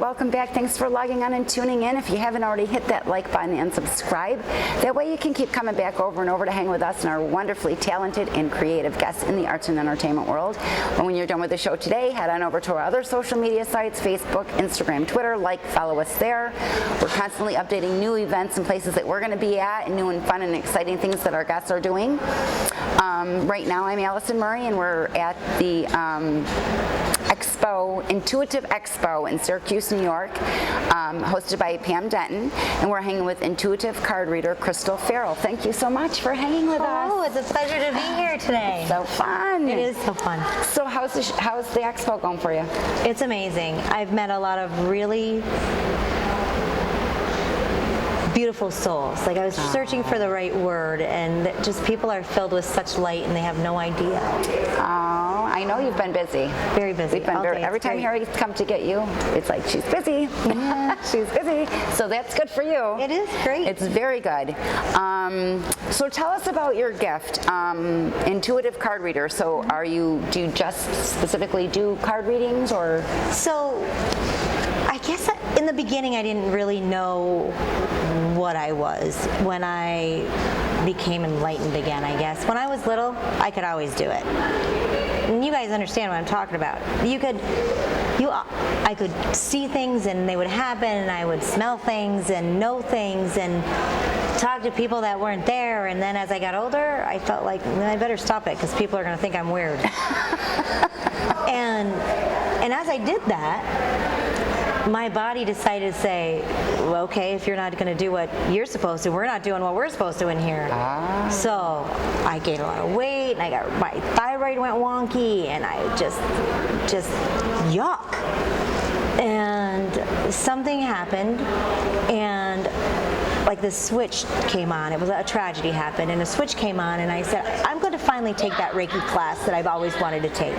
welcome back. Thanks for logging on and tuning in. If you haven't already, hit that like button and subscribe. That way you can keep coming back over and over to hang with us and our wonderfully talented and creative guests in the arts and entertainment world. And when you're done with the show today, head on over to our other social media sites, Facebook, Instagram, Twitter. Follow us there. We're constantly updating new events and places that we're going to be at, and new and fun and exciting things that our guests are doing. Right now I'm Allyson Murray, and we're at the Expo, Intuitive Expo in Syracuse, New York, hosted by Pam Denton, and we're hanging with intuitive card reader Crystal Farrell. Thank you so much for hanging with us. Oh, it's a pleasure to be here today. So fun. It is so fun. So how's the Expo going for you? It's amazing. I've met a lot of really beautiful souls. Like, I was searching for the right word, and just people are filled with such light and they have no idea. Oh, I know you've been busy. Very busy. We've been every time Harry come to get you, it's like, she's busy. Yeah. She's busy. So that's good for you. It is great. It's very good. So tell us about your gift, intuitive card reader. So do you just specifically do card readings, or? So I guess in the beginning I didn't really know what I was. When I became enlightened again, I guess. When I was little, I could always do it. And you guys understand what I'm talking about. I could see things and they would happen, and I would smell things and know things and talk to people that weren't there. And then as I got older, I felt like, I better stop it because people are going to think I'm weird. and as I did that, my body decided to say, well, okay, if you're not going to do what you're supposed to, we're not doing what we're supposed to in here. So I gained a lot of weight, and my thyroid went wonky, and I just yuck. And something happened, and like the switch came on. It was a tragedy happened, and a switch came on, and I said, I'm going to finally take that Reiki class that I've always wanted to take.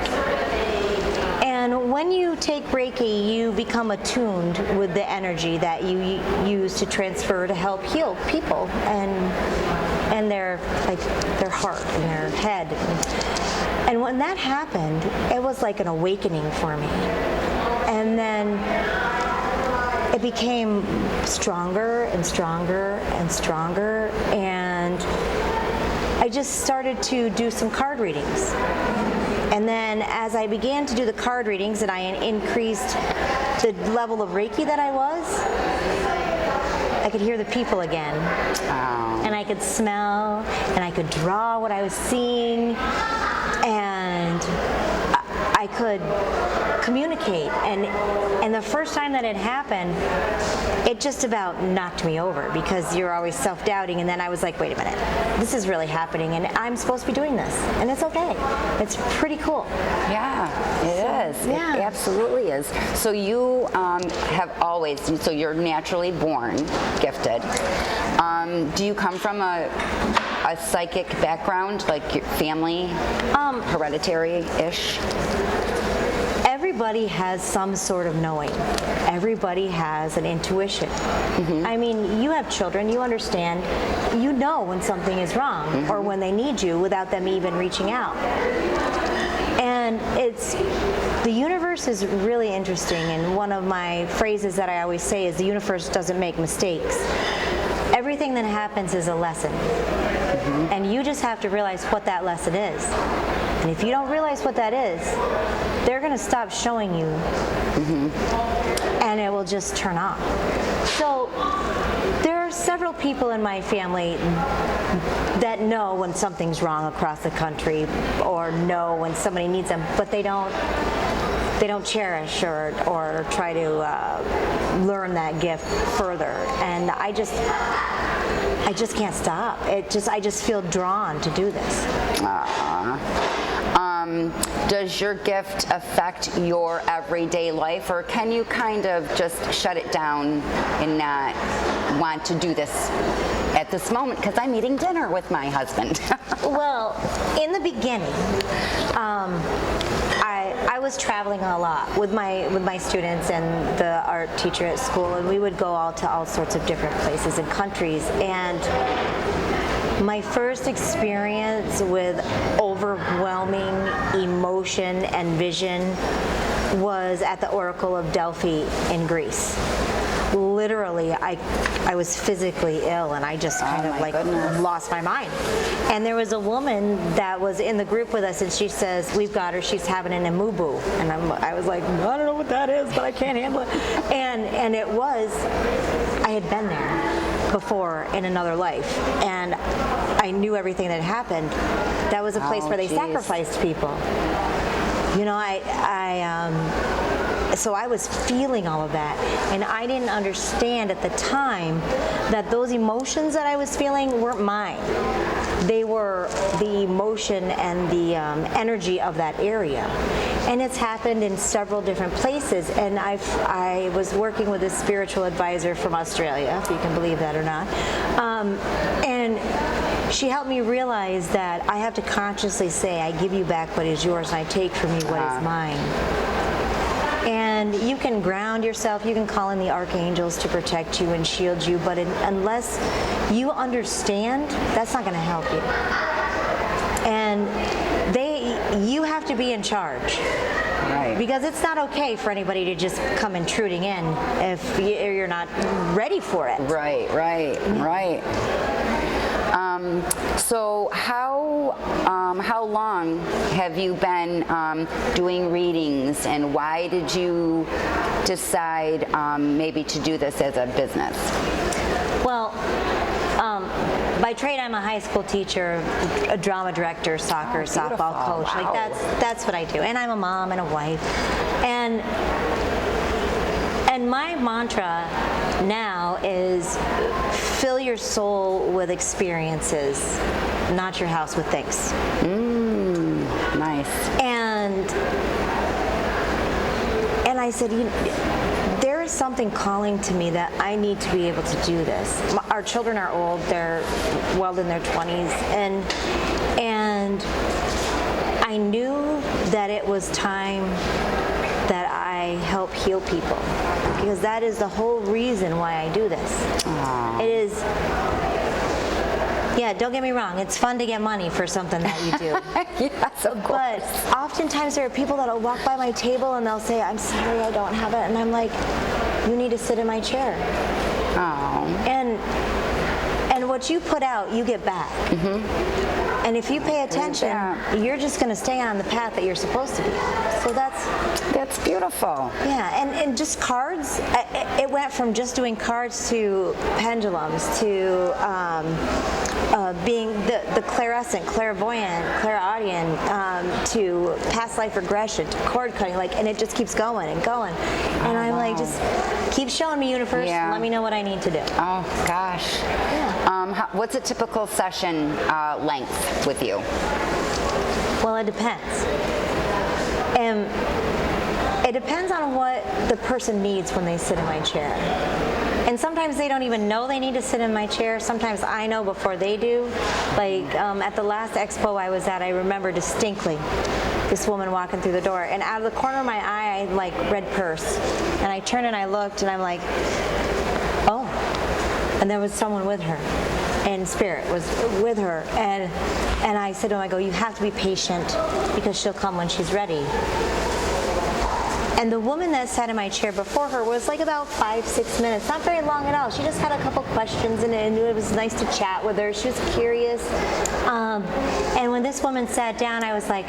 And when you take Reiki, you become attuned with the energy that you use to transfer to help heal people and their heart and their head. And when that happened, it was like an awakening for me. And then it became stronger and stronger and stronger, and I just started to do some card readings. And then as I began to do the card readings and I increased the level of Reiki that I was, I could hear the people again. And I could smell, and I could draw what I was seeing, and I could communicate. And the first time that it happened, it just about knocked me over, because you're always self-doubting. And then I was like, wait a minute, this is really happening, and I'm supposed to be doing this, and it's okay. It's pretty cool. Yeah, it is. Yeah. It absolutely is. So you have always, so you're naturally born gifted. Do you come from a psychic background, like your family, hereditary-ish? Everybody has some sort of knowing. Everybody has an intuition. Mm-hmm. I mean, you have children, you understand, you know when something is wrong, mm-hmm. or when they need you without them even reaching out. And the universe is really interesting, and one of my phrases that I always say is, the universe doesn't make mistakes. Everything that happens is a lesson. Mm-hmm. And you just have to realize what that lesson is. And if you don't realize what that is, they're going to stop showing you, mm-hmm. and it will just turn off. So there are several people in my family that know when something's wrong across the country, or know when somebody needs them, but they don't cherish or try to learn that gift further. And I just can't stop. I just feel drawn to do this. Does your gift affect your everyday life, or can you kind of just shut it down and not want to do this at this moment because I'm eating dinner with my husband? Well, in the beginning, I was traveling a lot with my students and the art teacher at school, and we would go to all sorts of different places and countries. And my first experience with overwhelming emotion and vision was at the Oracle of Delphi in Greece. Literally, I was physically ill, and I just kind of like lost my mind. And there was a woman that was in the group with us, and she says, "We've got her. She's having an amubu." And I was like, "I don't know what that is, but I can't handle it." And it was, I had been there before in another life, and I knew everything that happened. That was a place where they sacrificed people. You know, so I was feeling all of that, and I didn't understand at the time that those emotions that I was feeling weren't mine. They were the emotion and the energy of that area. And it's happened in several different places, and I was working with a spiritual advisor from Australia, if you can believe that or not, and she helped me realize that I have to consciously say, I give you back what is yours, and I take from you what is mine. And you can ground yourself, you can call in the archangels to protect you and shield you, but unless you understand, that's not going to help you. And you have to be in charge. Right. Because it's not okay for anybody to just come intruding in if you're not ready for it. Right. So how long have you been doing readings, and why did you decide maybe to do this as a business? Well, by trade, I'm a high school teacher, a drama director, soccer, softball coach. Wow. Like that's what I do, and I'm a mom and a wife, and my mantra now is fill your soul with experiences, not your house with things. Nice. And I said, there is something calling to me that I need to be able to do this. Our children are old; they're well in their 20s, and I knew that it was time that I help heal people, because that is the whole reason why I do this. Aww. It is, yeah, don't get me wrong, it's fun to get money for something that you do. Yes, of course. But oftentimes there are people that will walk by my table and they'll say, "I'm sorry, I don't have it," and I'm like, "You need to sit in my chair." Oh. And what you put out, you get back. And if you pay attention, you're just going to stay on the path that you're supposed to be. So that's beautiful. Yeah, and just cards. It went from just doing cards to pendulums to being the clairescent, clairvoyant, clairaudient, to past life regression, to cord cutting, and it just keeps going and going. And I'm like, just keep showing me, universe. Yeah. Let me know what I need to do. Oh gosh. Yeah. What's a typical session length with you? Well, it depends. It depends on what the person needs when they sit in my chair. And sometimes they don't even know they need to sit in my chair. Sometimes I know before they do. At the last Expo I was at, I remember distinctly this woman walking through the door, and out of the corner of my eye, I read purse. And I turned and I looked, and I'm like, oh. And there was someone with her. And spirit was with her, and I said to him, I go, you have to be patient, because she'll come when she's ready. And the woman that sat in my chair before her was about 5-6 minutes, not very long at all. She just had a couple questions, and it was nice to chat with her. She was curious. And when this woman sat down, I was like,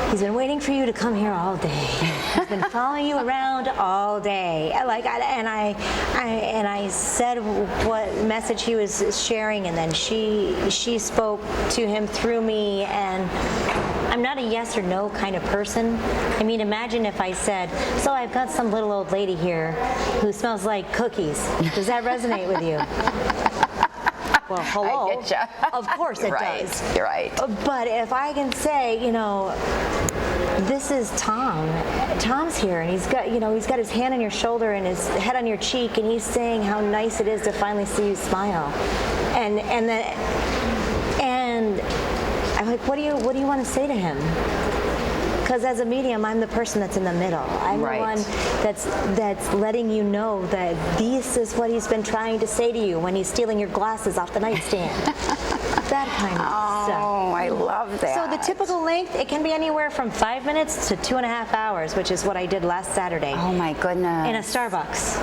he's been waiting for you to come here all day. He's been following you around all day. And I said what message he was sharing, and then she spoke to him through me. And I'm not a yes or no kind of person. I mean, imagine if I said, so I've got some little old lady here who smells like cookies. Does that resonate with you? Well, hello. I get ya. Of course it does. You're right. But if I can say, this is Tom. Tom's here, and he's got his hand on your shoulder and his head on your cheek, and he's saying how nice it is to finally see you smile. And I'm like, what do you want to say to him? because as a medium, I'm the person that's in the middle. I'm Right. the one that's letting you know that this is what he's been trying to say to you when he's stealing your glasses off the nightstand. That kind of stuff. Oh, I love that. So the typical length, it can be anywhere from 5 minutes to 2.5 hours, which is what I did last Saturday Oh my goodness. in a Starbucks.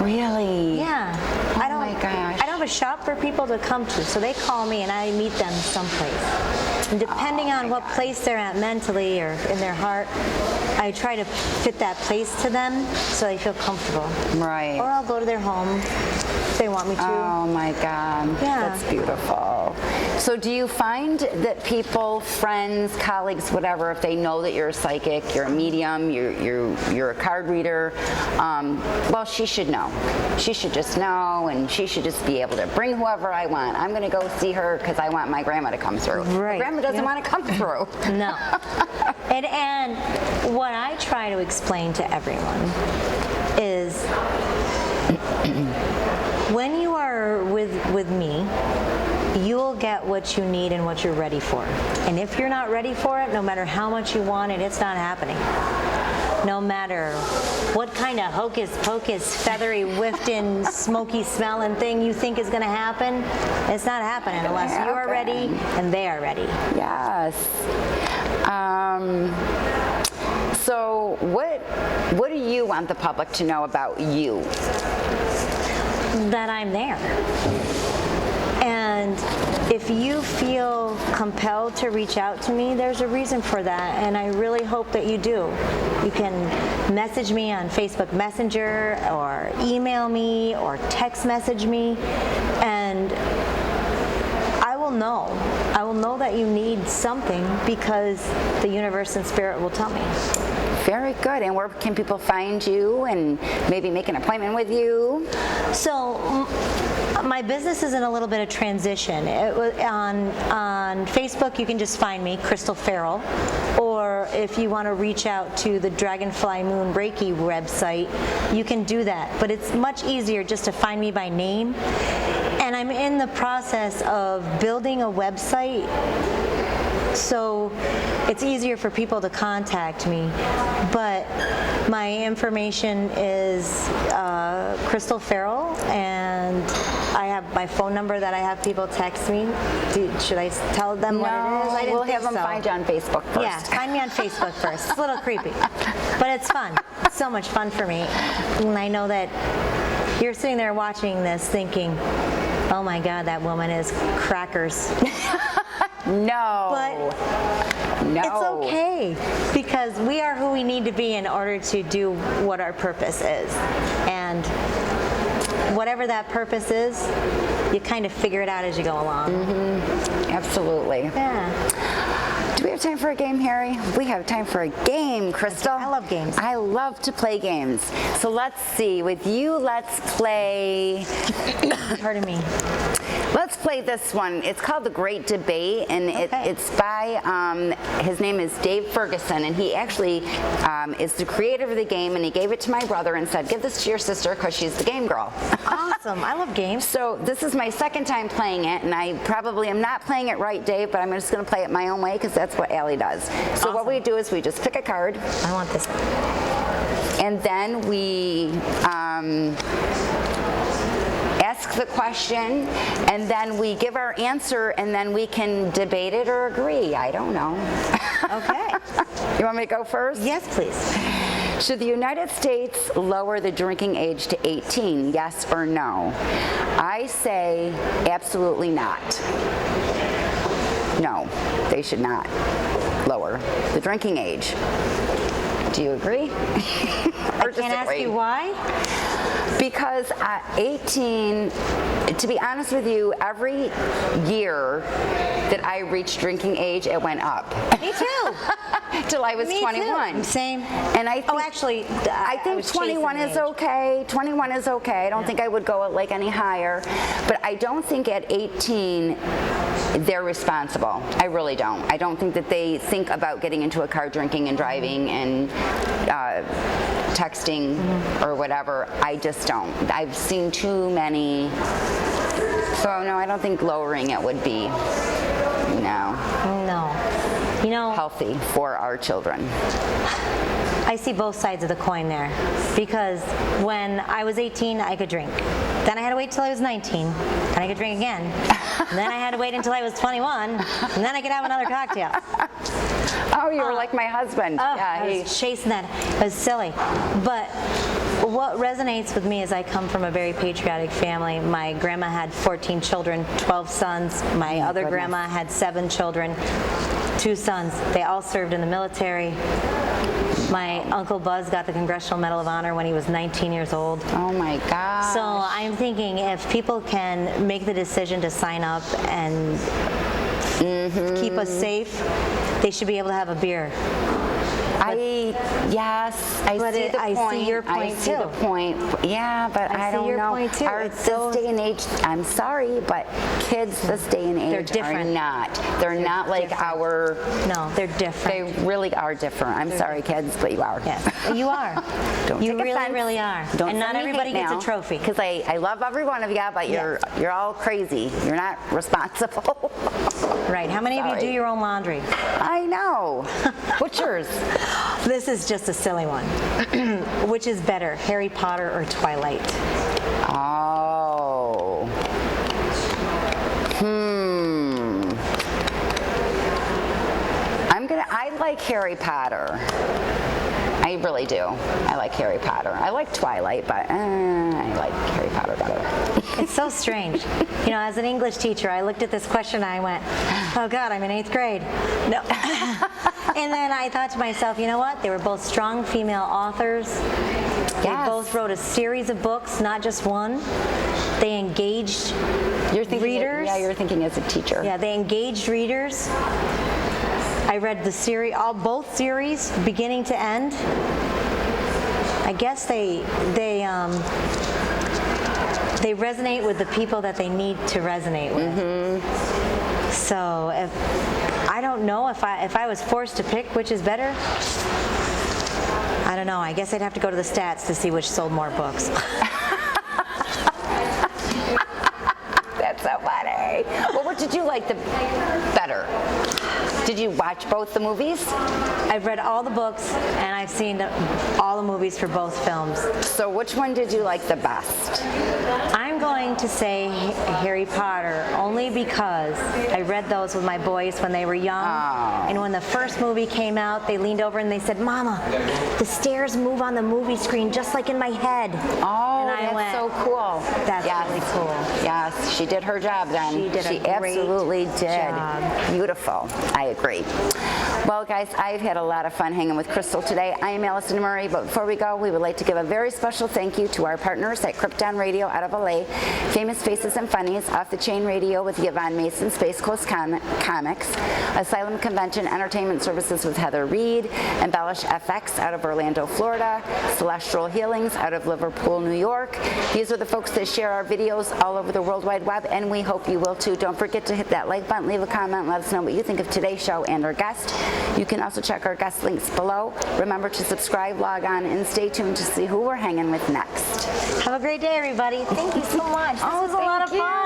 Really? Yeah. Oh I don't, my gosh. I don't have a shop for people to come to, so they call me and I meet them someplace. And depending on what place they're at mentally or in their heart, I try to fit that place to them so they feel comfortable. Right. Or I'll go to their home if they want me to. Oh my God. Yeah. That's beautiful. So do you find that people, friends, colleagues, whatever, if they know that you're a psychic, you're a medium, you're a card reader, well, she should know. She should just know, and she should just be able to bring whoever I want. I'm going to go see her because I want my grandma to come through. Right. My grandma doesn't want to come through. No. And what I try to explain to everyone is when you are with me, you'll get what you need and what you're ready for. And if you're not ready for it, no matter how much you want it, it's not happening. No matter what kind of hocus pocus, feathery, whiffed in, smoky smelling thing you think is going to happen, it's not happening unless you are ready and they are ready. Yes. So what do you want the public to know about you? That I'm there. And if you feel compelled to reach out to me, there's a reason for that, and I really hope that you do. You can message me on Facebook Messenger or email me or text message me, and I will know. I will know that you need something because the universe and spirit will tell me. Very good. And where can people find you and maybe make an appointment with you? So my business is in a little bit of transition. On Facebook, you can just find me, Crystal Farrell, or if you want to reach out to the Dragonfly Moon Reiki website, you can do that. But it's much easier just to find me by name. And I'm in the process of building a website, so it's easier for people to contact me. But my information is Crystal Farrell, and I have my phone number that I have people text me. Should I tell them what it is? I didn't we'll think have them so. find you on Facebook first. Yeah, find me on Facebook first. It's a little creepy, but it's fun. It's so much fun for me. And I know that you're sitting there watching this thinking, oh my God, that woman is crackers. No. But no. it's okay, because we are who we need to be in order to do what our purpose is. And whatever that purpose is, you kind of figure it out as you go along. Mm-hmm. Absolutely. Yeah. Do we have time for a game, Harry? We have time for a game, Crystal. I love games. I love to play games. So let's see. With you, let's play. Pardon me. Let's play this one. It's called The Great Debate, and it's by, his name is Dave Ferguson, and he actually is the creator of the game, and he gave it to my brother and said, give this to your sister because she's the game girl. Awesome. I love games. So this is my second time playing it, and I probably am not playing it right, Dave, but I'm just going to play it my own way because that's what Allie does. So what we do is we just pick a card. I want this. And then we ask the question, and then we give our answer, and then we can debate it or agree. I don't know. Okay. You want me to go first? Yes, please. Should the United States lower the drinking age to 18, yes or no? I say absolutely not. No, they should not lower the drinking age. Do you agree? I can't ask you why? Because at 18, to be honest with you, every year that I reached drinking age, it went up. Me too. Till I was Me 21. Too. Same. And I think, actually, I think 21 is okay. 21 is okay. I don't think I would go like any higher. But I don't think at 18 they're responsible. I really don't. I don't think that they think about getting into a car drinking and driving and texting or whatever. I just don't. I've seen too many. So no, I don't think lowering it would be. No. No. You know, healthy for our children? I see both sides of the coin there, because when I was 18, I could drink. Then I had to wait till I was 19, and I could drink again. And then I had to wait until I was 21, and then I could have another cocktail. Oh, you were like my husband. Yeah, I was chasing that. It was silly. But what resonates with me is I come from a very patriotic family. My grandma had 14 children, 12 sons. My other grandma had 7 children, 2 sons. They all served in the military. My Uncle Buzz got the Congressional Medal of Honor when he was 19 years old. Oh my gosh. So I'm thinking if people can make the decision to sign up and keep us safe, they should be able to have a beer. Yes, I see the point. I see your point I see too. the point. Yeah, but I don't know. I see your point too. This day and age, I'm sorry, but kids this day and age are not. They're not like our. No, they're different. They really are different. I'm sorry, kids, but you are. Yes, you are. Don't you take really, offense. really are. Don't and not everybody gets a trophy. Because I love every one of you, but you're all crazy. You're not responsible. Right. How many of you do your own laundry? I know. What's yours? This is just a silly one. Which is better, Harry Potter or Twilight? Oh. I like Harry Potter. I really do. I like Harry Potter. I like Twilight, but I like Harry Potter better. It's so strange. You know, as an English teacher, I looked at this question and I went, oh God, I'm in 8th grade. No. And then I thought to myself, you know what? They were both strong female authors. Yes. They both wrote a series of books, not just one. They engaged readers. Yeah, you're thinking as a teacher. Yeah, they engaged readers. I read the series, both series, beginning to end. I guess they resonate with the people that they need to resonate with. Mm-hmm. So I don't know if I was forced to pick which is better. I don't know. I guess I'd have to go to the stats to see which sold more books. That's so funny. Well, what did you like the better? Did you watch both the movies? I've read all the books and I've seen all the movies for both films. So which one did you like the best? I'm going to say Harry Potter only because I read those with my boys when they were young. Oh. And when the first movie came out, they leaned over and they said, Mama, the stairs move on the movie screen just like in my head. Oh, and that's so cool. That's really cool. Yes, she did her job then. She absolutely did. Job. Beautiful. I agree. Well, guys, I've had a lot of fun hanging with Crystal today. I am Allyson Murray, but before we go, we would like to give a very special thank you to our partners at Krypton Radio out of LA, Famous Faces and Funnies, Off the Chain Radio with Yvonne Mason, Space Coast Comics, Asylum Convention Entertainment Services with Heather Reed, Embellish FX out of Orlando, Florida, Celestial Healings out of Liverpool, New York. These are the folks that share our videos all over the World Wide Web, and we hope you will too. Don't forget to hit that like button, leave a comment, let us know what you think of today's show and our guest. You can also check our guest links below. Remember to subscribe, log on, and stay tuned to see who we're hanging with next. Have a great day, everybody. Thank you so much. This was a lot of fun.